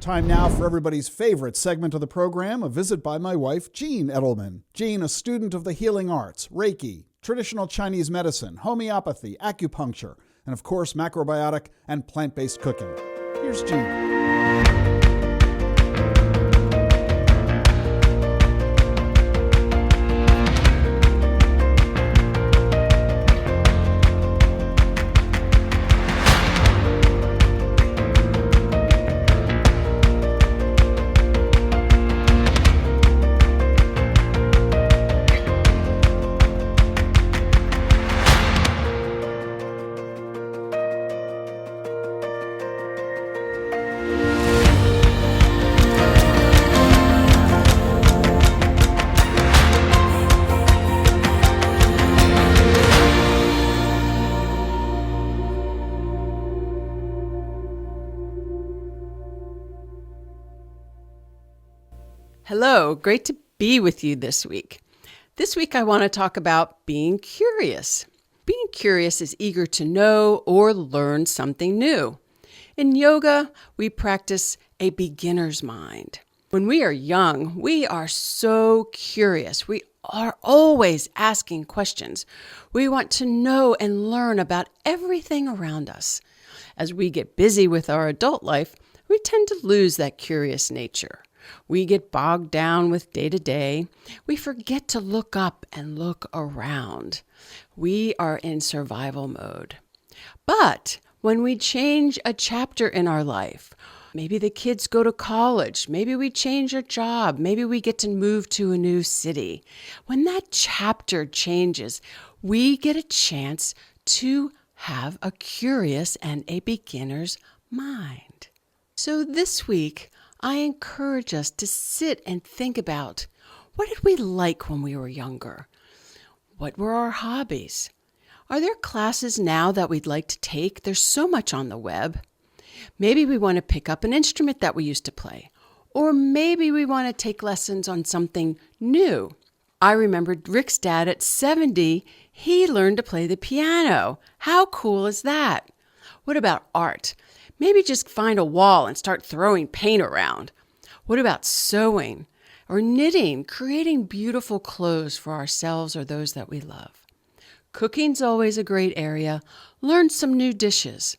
Time now for everybody's favorite segment of the program, a visit by my wife, Jean Edelman. Jean, a student of the healing arts, Reiki, traditional Chinese medicine, homeopathy, acupuncture, and of course, macrobiotic and plant-based cooking. Here's Jean. Hello, great to be with you this week. This week I want to talk about being curious. Being curious is eager to know or learn something new. In yoga, we practice a beginner's mind. When we are young, we are so curious. We are always asking questions. We want to know and learn about everything around us. As we get busy with our adult life, we tend to lose that curious nature. We get bogged down with day-to-day. We forget to look up and look around. We are in survival mode. But when we change a chapter in our life, maybe the kids go to college, maybe we change our job, maybe we get to move to a new city. When that chapter changes, we get a chance to have a curious and a beginner's mind. So this week, I encourage us to sit and think about, what did we like when we were younger? What were our hobbies? Are there classes now that we'd like to take? There's so much on the web. Maybe we want to pick up an instrument that we used to play. Or maybe we want to take lessons on something new. I remember Rick's dad at 70, he learned to play the piano. How cool is that? What about art? Maybe just find a wall and start throwing paint around. What about sewing or knitting, creating beautiful clothes for ourselves or those that we love? Cooking's always a great area. Learn some new dishes.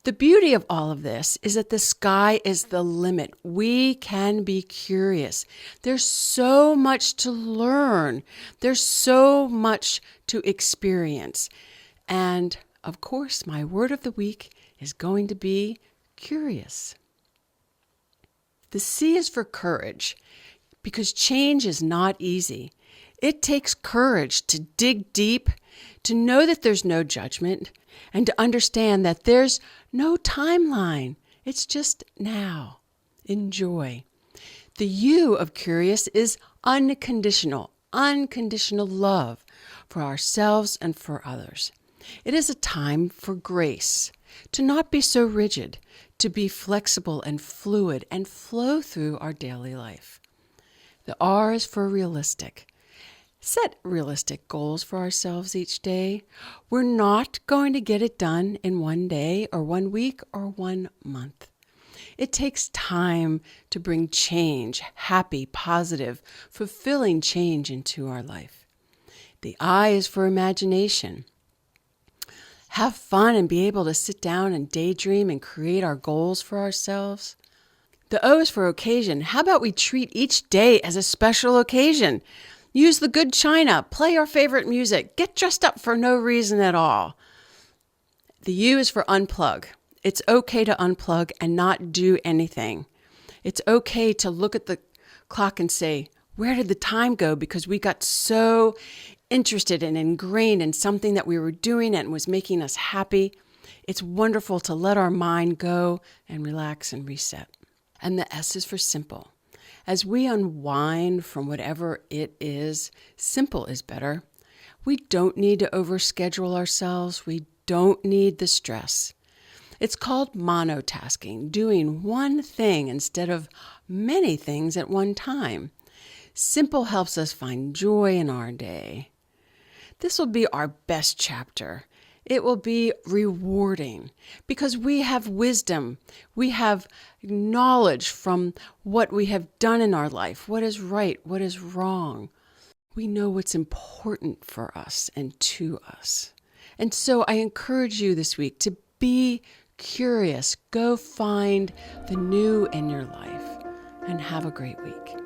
The beauty of all of this is that the sky is the limit. We can be curious. There's so much to learn. There's so much to experience. And of course, my word of the week is going to be curious. The C is for courage, because change is not easy. It takes courage to dig deep, to know that there's no judgment, and to understand that there's no timeline. It's just now. Enjoy. The U of curious is unconditional love for ourselves and for others. It is a time for grace, to not be so rigid, to be flexible and fluid and flow through our daily life. The R is for realistic. Set realistic goals for ourselves each day. We're not going to get it done in one day or 1 week or 1 month. It takes time to bring change, happy, positive, fulfilling change into our life. The I is for imagination. Have fun and be able to sit down and daydream and create our goals for ourselves. The O is for occasion. How about we treat each day as a special occasion? Use the good china, play our favorite music, get dressed up for no reason at all. The U is for unplug. It's okay to unplug and not do anything. It's okay to look at the clock and say, where did the time go? Because we got so interested and ingrained in something that we were doing and was making us happy. It's wonderful to let our mind go and relax and reset. And the S is for simple. As we unwind from whatever it is, simple is better. We don't need to overschedule ourselves. We don't need the stress. It's called monotasking, doing one thing instead of many things at one time. Simple helps us find joy in our day. This will be our best chapter. It will be rewarding because we have wisdom. We have knowledge from what we have done in our life, what is right, what is wrong. We know what's important for us and to us. And so I encourage you this week to be curious. Go find the new in your life and have a great week.